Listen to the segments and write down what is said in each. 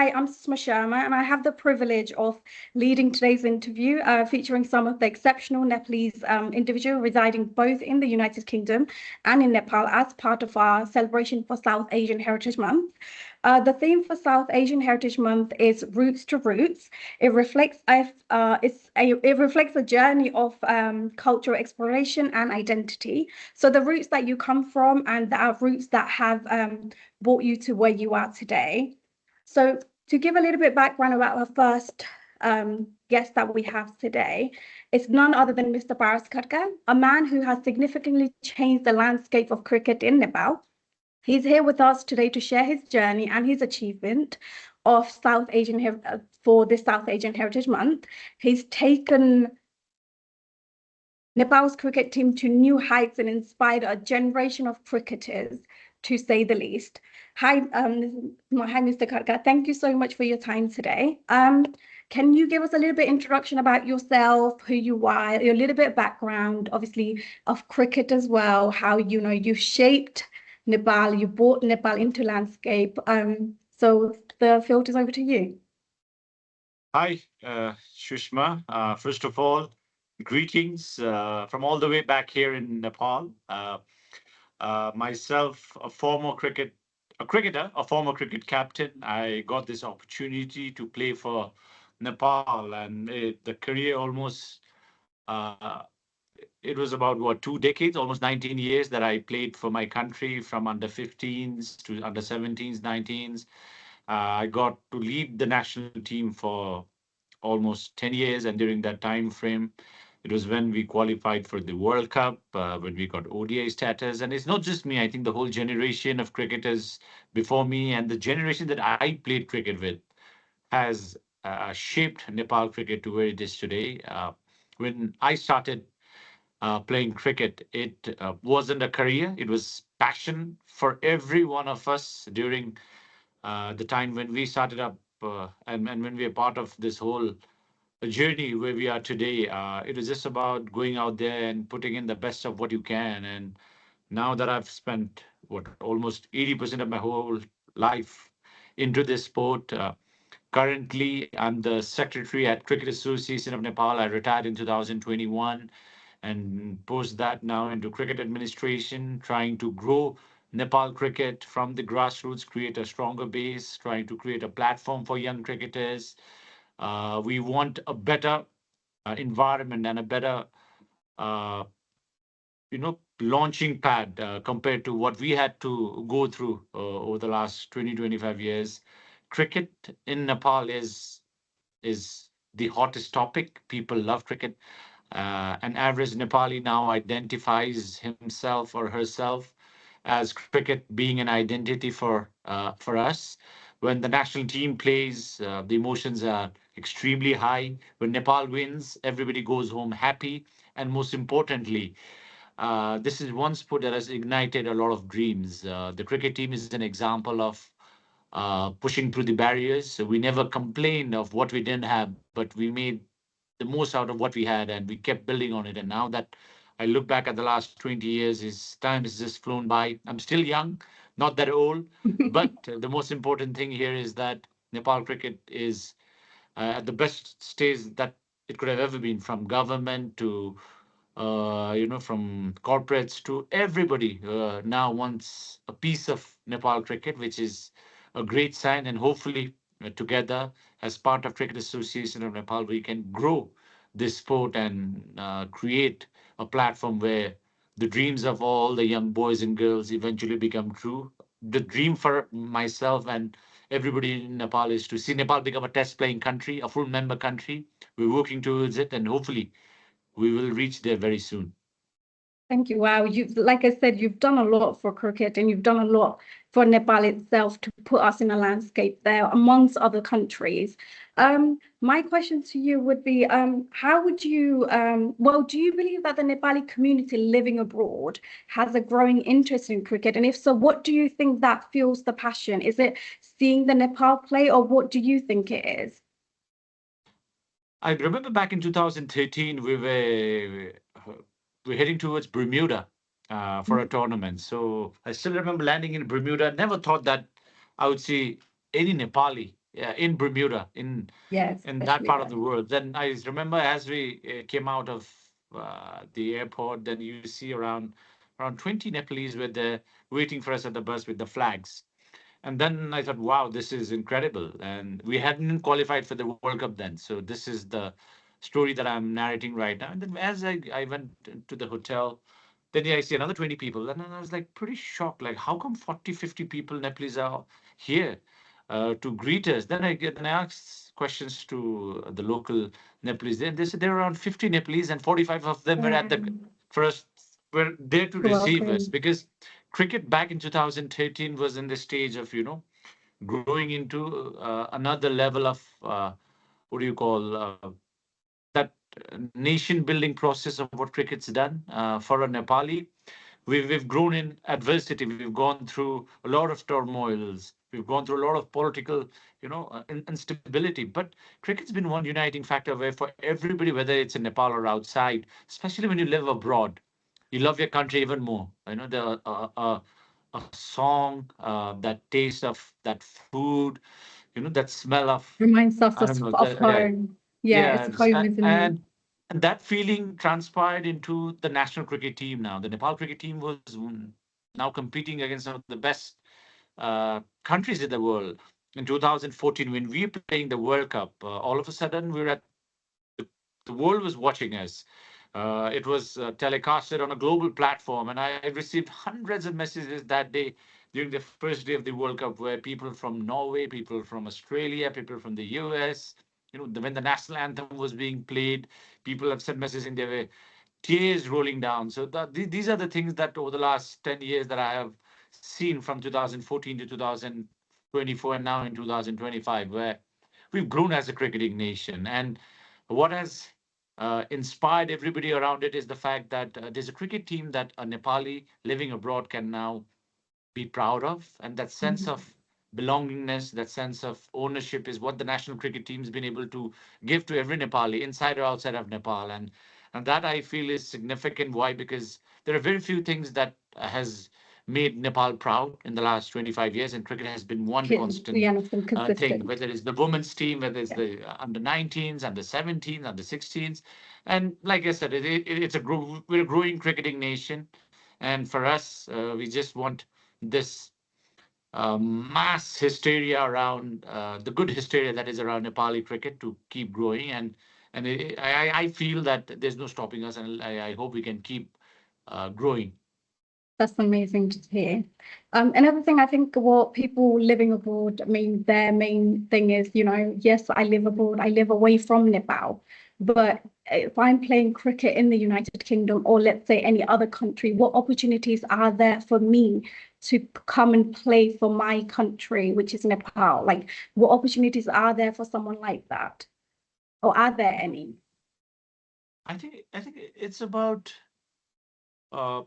Hi, I'm Sushma Sharma, and I have the privilege of leading today's interview, featuring some of the exceptional Nepalese individuals residing both in the United Kingdom and in Nepal as part of our celebration for South Asian Heritage Month. The theme for South Asian Heritage Month is Roots to Roots. It reflects a journey of cultural exploration and identity. So the roots that you come from and the roots that have brought you to where you are today. So to give a little bit background about our first guest that we have today, it's none other than Mr. Paras Khadka, a man who has significantly changed the landscape of cricket in Nepal. He's here with us today to share his journey and his achievement of for this South Asian Heritage Month. He's taken Nepal's cricket team to new heights and inspired a generation of cricketers, to say the least. Hi, Mr. Khadka. Thank you so much for your time today. Can you give us a little bit introduction about yourself, who you are, your little bit of background, obviously, of cricket as well, how you shaped Nepal, you brought Nepal into landscape. So the field is over to you. Hi, Sushma. First of all, greetings from all the way back here in Nepal. Myself, a cricketer, a former cricket captain. I got this opportunity to play for Nepal, and the career almost uh, it was about what 2 decades, almost 19 years that I played for my country from under 15s to under 17s, 19s. I got to lead the national team for almost 10 years. And during that time frame, it was when we qualified for the World Cup, when we got ODI status. And it's not just me, I think the whole generation of cricketers before me and the generation that I played cricket with has shaped Nepal cricket to where it is today. When I started playing cricket, it wasn't a career, it was passion for every one of us during the time when we started up and when we are part of this whole journey where we are today. It was just about going out there and putting in the best of what you can. And now that I've spent what almost 80% of my whole life into this sport, currently I'm the secretary at Cricket Association of Nepal. I retired in 2021 and post that now into cricket administration, trying to grow Nepal cricket from the grassroots, create a stronger base, trying to create a platform for young cricketers. We want a better environment and a better, uh, launching pad compared to what we had to go through over the last 20, 25 years. Cricket in Nepal is the hottest topic. People love cricket. An average Nepali now identifies himself or herself as cricket being an identity for us. When the national team plays, the emotions are extremely high. When Nepal wins, everybody goes home happy. And most importantly, this is one sport that has ignited a lot of dreams. The cricket team is an example of pushing through the barriers. So we never complained of what we didn't have, but we made the most out of what we had and we kept building on it. And now that I look back at the last 20 years, his time has just flown by. I'm still young, not that old, but the most important thing here is that Nepal cricket is at the best stage that it could have ever been, from government to from corporates to everybody now wants a piece of Nepal cricket, which is a great sign. And hopefully, together, as part of Cricket Association of Nepal, we can grow this sport and create a platform where the dreams of all the young boys and girls eventually become true. The dream for myself and everybody in Nepal is to see Nepal become a test playing country, a full member country. We're working towards it, and hopefully, we will reach there very soon. Thank you. Wow. Like I said, you've done a lot for cricket and you've done a lot for Nepal itself to put us in a landscape there amongst other countries. My question to you would be, how would you, do you believe that the Nepali community living abroad has a growing interest in cricket? And if so, what do you think that fuels the passion? Is it seeing the Nepal play, or what do you think it is? I remember back in 2013, we're heading towards Bermuda for a tournament. So I still remember landing in Bermuda. Never thought that I would see any Nepali yeah, in Bermuda, Yes, in that especially part of there. the world. Then I remember as we came out of the airport, then you see around 20 Nepalese were there waiting for us at the bus with the flags. And then I thought, wow, this is incredible. And we hadn't qualified for the World Cup then. So this is the story that I'm narrating right now. And then as I went to the hotel, then yeah, I see another 20 people. And then I was like pretty shocked. Like, how come 40, 50 people Nepalese are here to greet us? Then I asked questions to the local Nepalese. They said there were around 50 Nepalese and 45 of them were at the first were there to receive us Welcome. because cricket back in 2013 was in the stage of growing into another level of what do you call that nation building process of what cricket's done for a Nepali. We've grown in adversity. We've gone through a lot of turmoils. We've gone through a lot of political, instability. But cricket's been one uniting factor where for everybody, whether it's in Nepal or outside, especially when you live abroad, you love your country even more. A song, that taste of that food, that smell of, Reminds us I don't know, of yeah, home. Yeah, yeah, it's home, isn't it? and that feeling transpired into the national cricket team now. The Nepal cricket team was now competing against some of the best countries in the world. In 2014, when we were playing the World Cup, all of a sudden the world was watching us. It was telecasted on a global platform, and I received hundreds of messages that day during the first day of the World Cup, where people from Norway, people from Australia, people from the US, when the national anthem was being played, people have sent messages in their way, tears rolling down. So these are the things that over the last 10 years that I have seen from 2014 to 2024 and now in 2025, where we've grown as a cricketing nation. And what has inspired everybody around it is the fact that there's a cricket team that a Nepali living abroad can now be proud of. And that sense Mhm. of belongingness, that sense of ownership is what the national cricket team's been able to give to every Nepali, inside or outside of Nepal. And that I feel is significant. Why? Because there are very few things that has made Nepal proud in the last 25 years, and cricket has been one constant Yeah, and it's been thing, consistent. whether it's the women's team, whether it's Yeah, the under 19s, under 17s, under 16s. And like I said, it's we're a growing cricketing nation. And for us, we just want this mass hysteria around the good hysteria that is around Nepali cricket to keep growing, and I feel that there's no stopping us, and I hope we can keep growing. that's amazing to hear. Another thing, I think what people living abroad, I mean, their main thing is, yes, I live abroad, I live away from Nepal, but if I'm playing cricket in the United Kingdom or let's say any other country, what opportunities are there for me to come and play for my country, which is Nepal? Like, what opportunities are there for someone like that? Or are there any? I think it's about uh,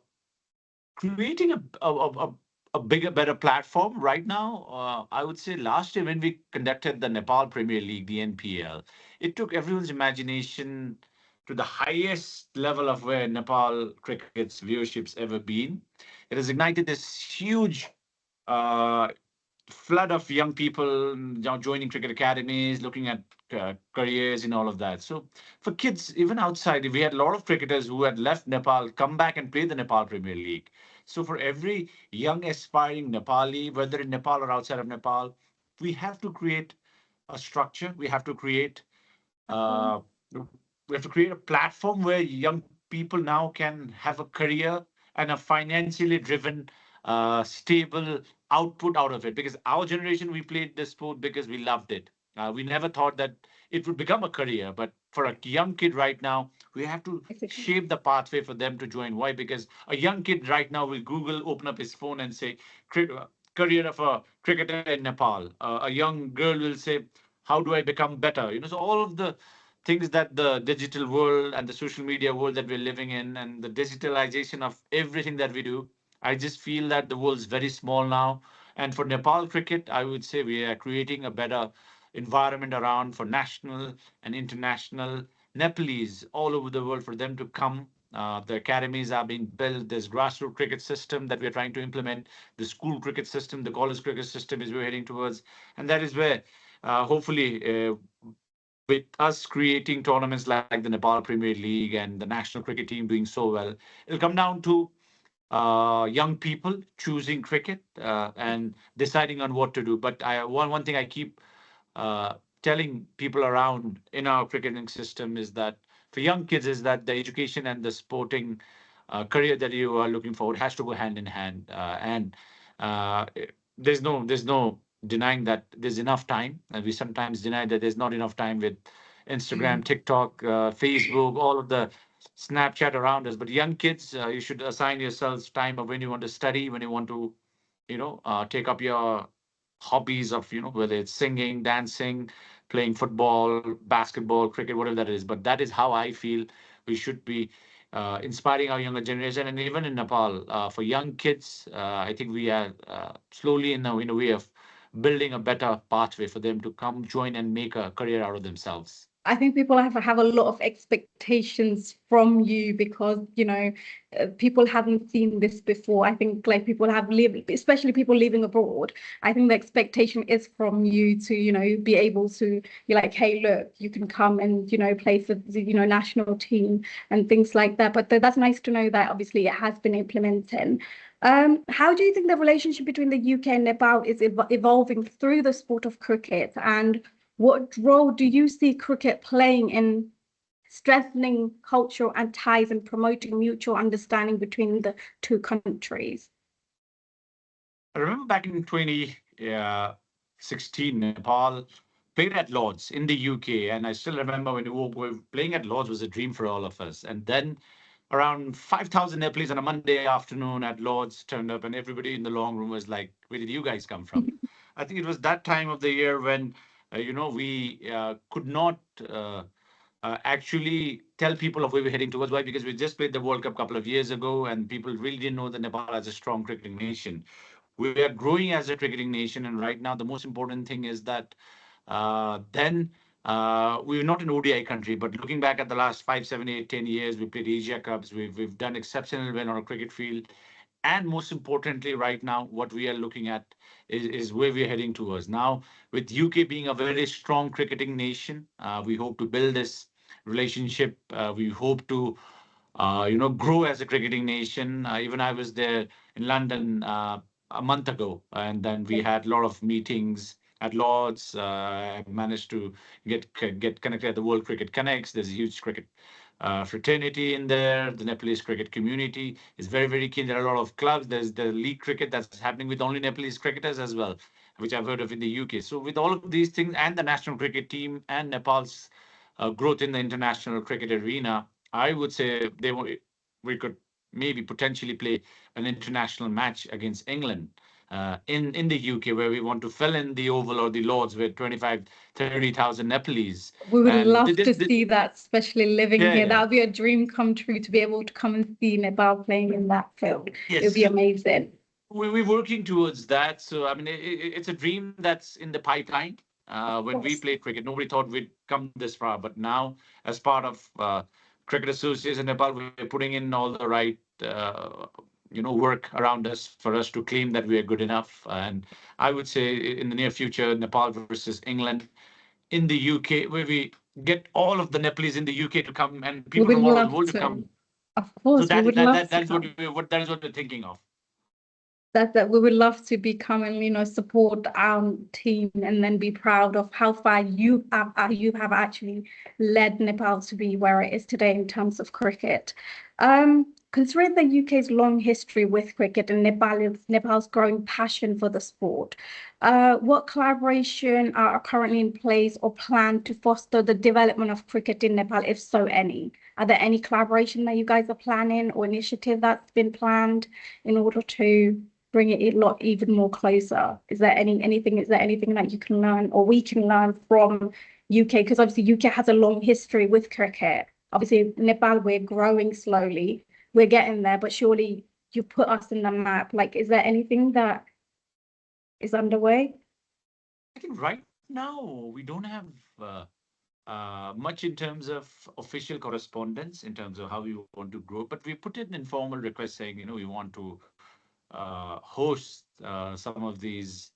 creating a bigger, better platform right now. I would say last year when we conducted the Nepal Premier League, the NPL, it took everyone's imagination to the highest level of where Nepal cricket's viewership's ever been. It has ignited this huge uh, flood of young people now joining cricket academies, looking at careers and all of that. So for kids, even outside, we had a lot of cricketers who had left Nepal, come back and play the Nepal Premier League. So for every young aspiring Nepali, whether in Nepal or outside of Nepal, we have to create a structure. Uh, we have to create a platform where young people now can have a career and a financially driven, stable output out of it. Because our generation, we played the sport because we loved it. We never thought that it would become a career. But for a young kid right now, we have to Basically, shape the pathway for them to join. Why? Because a young kid right now will Google, open up his phone, and say, career of a cricketer in Nepal. A young girl will say, how do I become better? So all of the things that the digital world and the social media world that we're living in and the digitalization of everything that we do, I just feel that the world's very small now. And for Nepal cricket, I would say we are creating a better environment around for national and international Nepalese all over the world for them to come. The academies are being built. There's grassroots cricket system that we're trying to implement. The school cricket system, the college cricket system is we're heading towards, and that is where hopefully, with us creating tournaments like the Nepal Premier League and the national cricket team doing so well, it'll come down to young people choosing cricket and deciding on what to do. But one thing I keep uh, telling people around in our cricketing system is that for young kids is that the education and the sporting career that you are looking forward has to go hand in hand. And uh, there's no denying that there's enough time, and we sometimes deny that there's not enough time with Instagram, TikTok, Facebook, all of the Snapchat around us. But young kids, you should assign yourselves time of when you want to study, when you want to, take up your hobbies of, whether it's singing, dancing, playing football, basketball, cricket, whatever that is. But that is how I feel we should be inspiring our younger generation. And even in Nepal, for young kids, I think we are slowly in a way of building a better pathway for them to come join and make a career out of themselves. I think people have a lot of expectations from you because, people haven't seen this before. I think like people have lived, especially people living abroad. I think the expectation is from you to, be able to be like, hey, look, you can come and, play for the, national team and things like that. But that's nice to know that obviously it has been implemented. How do you think the relationship between the UK and Nepal is evolving through the sport of cricket? And what role do you see cricket playing in strengthening cultural and ties and promoting mutual understanding between the two countries? I remember back in 2016, Nepal played at Lords in the UK, and I still remember when we were playing at Lords was a dream for all of us. And then around 5,000 Nepalese on a Monday afternoon at Lords turned up, and everybody in the long room was like, "Where did you guys come from?" I think it was that time of the year when we could not. Actually tell people of where we're heading towards. Why? Because we just played the World Cup a couple of years ago, and people really didn't know that Nepal has a strong cricketing nation. We are growing as a cricketing nation, and right now the most important thing is that then we're not an ODI country, but looking back at the last 5, 7, 8, 10 years, we played Asia Cups. We've done exceptional well on a cricket field. And most importantly, right now, what we are looking at is where we're heading towards. Now, with UK being a very strong cricketing nation, we hope to build this relationship. We hope to grow as a cricketing nation. Even I was there in London a month ago, and then we had a lot of meetings at Lords. I managed to get connected at the World Cricket Connects. There's a huge cricket fraternity in there. The Nepalese cricket community is very, very keen. There are a lot of clubs. There's the league cricket that's happening with only Nepalese cricketers as well, which I've heard of in the UK. So with all of these things and the national cricket team and Nepal's growth in the international cricket arena, I would say we could maybe potentially play an international match against England in the UK, where we want to fill in the Oval or the Lords with 25, 30,000 Nepalese. We would And love to see that, especially living yeah, here. yeah. That would be a dream come true to be able to come and see Nepal playing in that field. It would Yes. be amazing. We're working towards that. So, I mean, it's a dream that's in the pipeline. Of When we course. played cricket, nobody thought we'd come this far. But now, as part of Cricket Association Nepal, we're putting in all the right, work around us for us to claim that we are good enough. And I would say in the near future, Nepal versus England in the UK, where we get all of the Nepalese in the UK to come and We people would from all over the love world to to. come. Of So course, we that would that love that to that is what come. that is what we're thinking of. That we would love to become and support our team and then be proud of how far you have actually led Nepal to be where it is today in terms of cricket. Considering the UK's long history with cricket and Nepal's growing passion for the sport, what collaboration are currently in place or planned to foster the development of cricket in Nepal, if so any? Are there any collaboration that you guys are planning or initiative that's been planned in order to bring it a lot even more closer? Is there anything that you can learn or we can learn from UK? Because obviously UK has a long history with cricket. Obviously Nepal, we're growing slowly. We're getting there, but surely you put us in the map. Like, is there anything that is underway? I think right now we don't have much in terms of official correspondence in terms of how we want to grow, but we put in informal request saying, we want to host some of these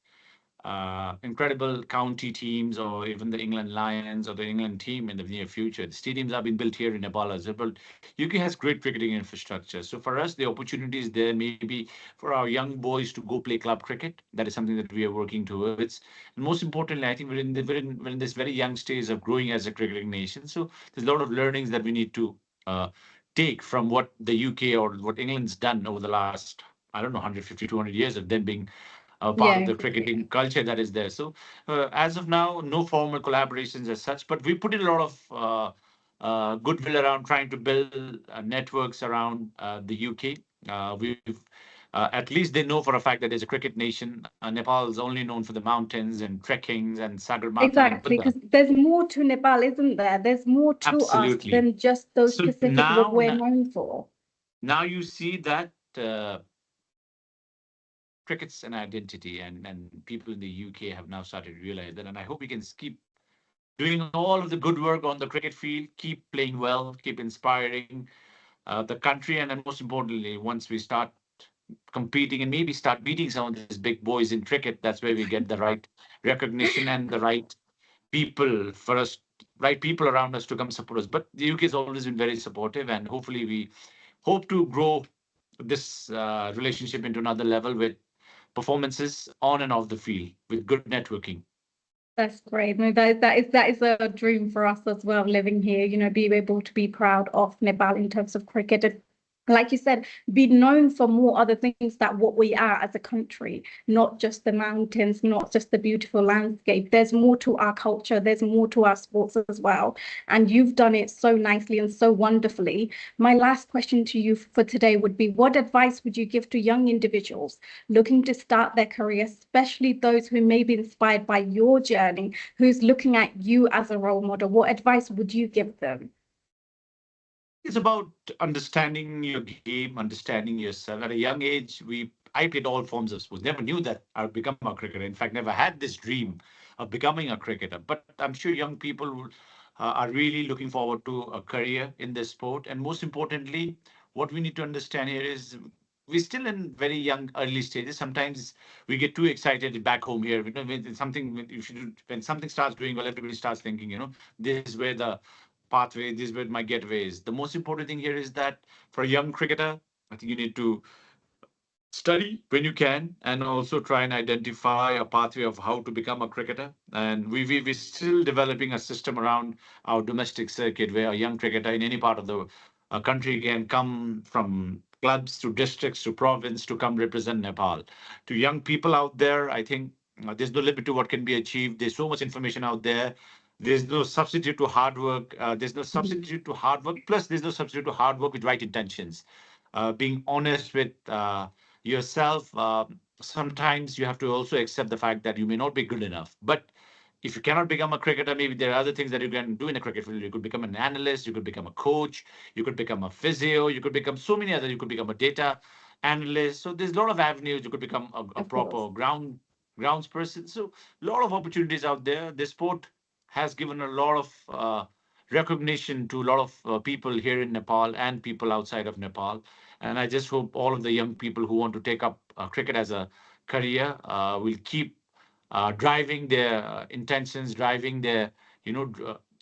incredible county teams, or even the England Lions or the England team in the near future. The stadiums have been built here in Nepal as well. But UK has great cricketing infrastructure. So for us, the opportunity is there maybe for our young boys to go play club cricket. That is something that we are working towards. And most importantly, I think we're in this very young stage of growing as a cricketing nation. So there's a lot of learnings that we need to uh, take from what the UK or what England's done over the last, I don't know, 150, 200 years of them being part of Yeah, the cricketing culture that is there. So, as of now, no formal collaborations as such, but we put in a lot of goodwill around trying to build networks around the UK. We've At least they know for a fact that there's a cricket nation. Nepal is only known for the mountains and trekkings and Sagarmatha and exactly. Buddha. Because there's more to Nepal, isn't there? There's more to us Absolutely. than just those So specific what we're known for. now you see that cricket's an identity, and people in the UK have now started to realize that. And I hope we can keep doing all of the good work on the cricket field, keep playing well, keep inspiring the country, and then most importantly, once we start competing and maybe start beating some of these big boys in cricket, that's where we get the right recognition and the people for us, right people around us to come support us. But the UK has always been very supportive, and hopefully we hope to grow this relationship into another level with performances on and off the field with good networking. That's great. No, that is a dream for us as well, living here, be able to be proud of Nepal in terms of cricket. And like you said, be known for more other things that what we are as a country, not just the mountains, not just the beautiful landscape. There's more to our culture, there's more to our sports as well. And you've done it so nicely and so wonderfully. My last question to you for today would be, what advice would you give to young individuals looking to start their career, especially those who may be inspired by your journey, who's looking at you as a role model? What advice would you give them? It's about understanding your game, understanding yourself. At a young age, we I played all forms of sports. Never knew that I would become a cricketer. In fact, never had this dream of becoming a cricketer. But I'm sure young people are really looking forward to a career in this sport. And most importantly, what we need to understand here is we're still in very young, early stages. Sometimes we get too excited back home here. When something when something starts doing well, everybody starts thinking, this is where the pathway, this is where my getaway is. The most important thing here is that for a young cricketer, I think you need to study when you can and also try and identify a pathway of how to become a cricketer. And we're still developing a system around our domestic circuit where a young cricketer in any part of the country can come from clubs to districts to province to come represent Nepal. To young people out there, I think there's no limit to what can be achieved. There's so much information out there. There's no substitute to hard work. There's no substitute to hard work. Plus, there's no substitute to hard work with right intentions. Being honest with yourself. Sometimes you have to also accept the fact that you may not be good enough. But if you cannot become a cricketer, maybe there are other things that you can do in the cricket field. You could become an analyst, you could become a coach, you could become a physio, you could become so many other. You could become a data analyst. So there's a lot of avenues. You could become a Of proper course. grounds person. So a lot of opportunities out there. This sport has given a lot of recognition to a lot of people here in Nepal and people outside of Nepal. And I just hope all of the young people who want to take up cricket as a career will keep driving their intentions, driving their,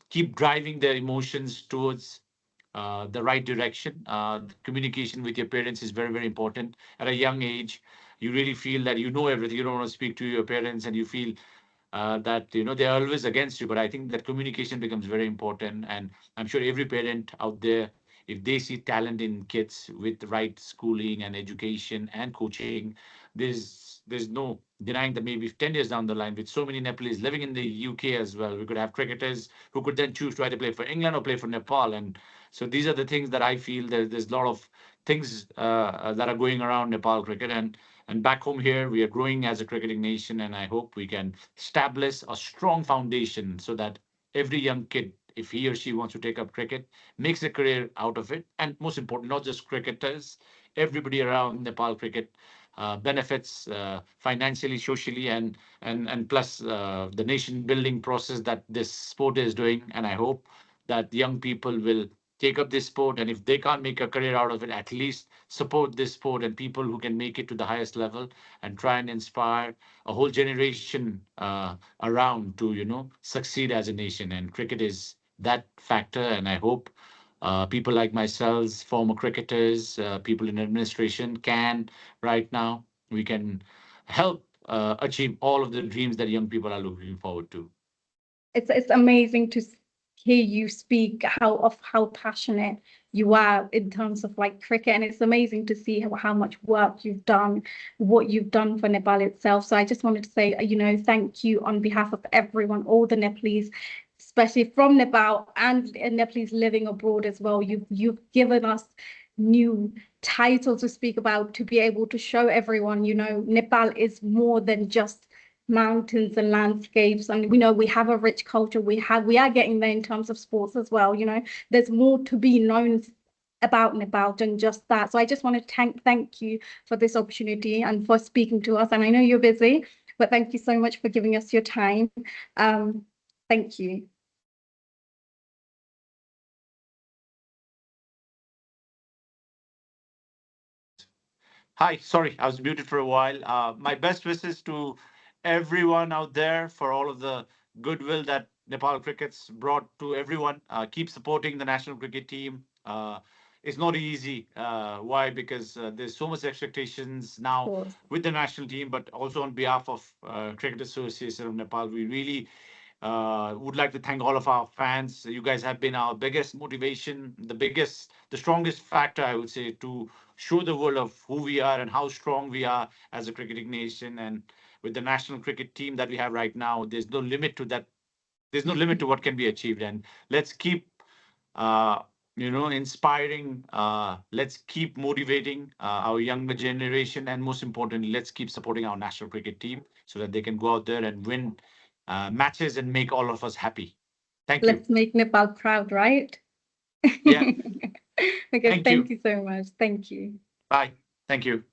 keep driving their emotions towards the right direction. Communication with your parents is very, very important. At a young age, you really feel that you know everything. You don't want to speak to your parents, and you feel that they're always against you. But I think that communication becomes very important, and I'm sure every parent out there, if they see talent in kids with the right schooling and education and coaching, there's no denying that maybe 10 years down the line, with so many Nepalese living in the UK as well, we could have cricketers who could then choose to either play for England or play for Nepal. And so these are the things that I feel there's a lot of things that are going around Nepal cricket. And back home here, we are growing as a cricketing nation, and I hope we can establish a strong foundation so that every young kid, if he or she wants to take up cricket, makes a career out of it. And most important, not just cricketers, everybody around Nepal cricket benefits financially, socially, and plus the nation building process that this sport is doing. And I hope that young people will take up this sport, and if they can't make a career out of it, at least support this sport and people who can make it to the highest level, and try and inspire a whole generation around to succeed as a nation. And cricket is that factor, and I hope people like myself, former cricketers, people in administration, can right now we can help achieve all of the dreams that young people are looking forward to. It's amazing to hear you speak how passionate you are in terms of like cricket, and it's amazing to see how much work you've done, what you've done for Nepal itself. So I just wanted to say, thank you on behalf of everyone, all the Nepalese, especially from Nepal and Nepalese living abroad as well. You've given us new titles to speak about, to be able to show everyone, Nepal is more than just mountains and landscapes, and we have a rich culture. We are getting there in terms of sports as well. There's more to be known about Nepal than just that. So I just want to thank you for this opportunity and for speaking to us. And I know you're busy, but thank you so much for giving us your time. Thank you. Hi, sorry, I was muted for a while. My best wishes to everyone out there for all of the goodwill that Nepal cricket's brought to everyone. Keep supporting the national cricket team. It's not easy. Why? Because there's so much expectations Of now course. with the national team, but also on behalf of Cricket Association of Nepal, we really would like to thank all of our fans. You guys have been our biggest motivation, the strongest factor, I would say, to show the world of who we are and how strong we are as a cricketing nation. And with the national cricket team that we have right now, there's no limit to that. There's no limit to what can be achieved. And let's keep, uh, inspiring. Let's keep motivating our younger generation, and most importantly, let's keep supporting our national cricket team so that they can go out there and win matches and make all of us happy. Thank you. Let's make Nepal proud, right? Yeah. Okay, Thank thank you. you so much. Thank you. Bye. Thank you.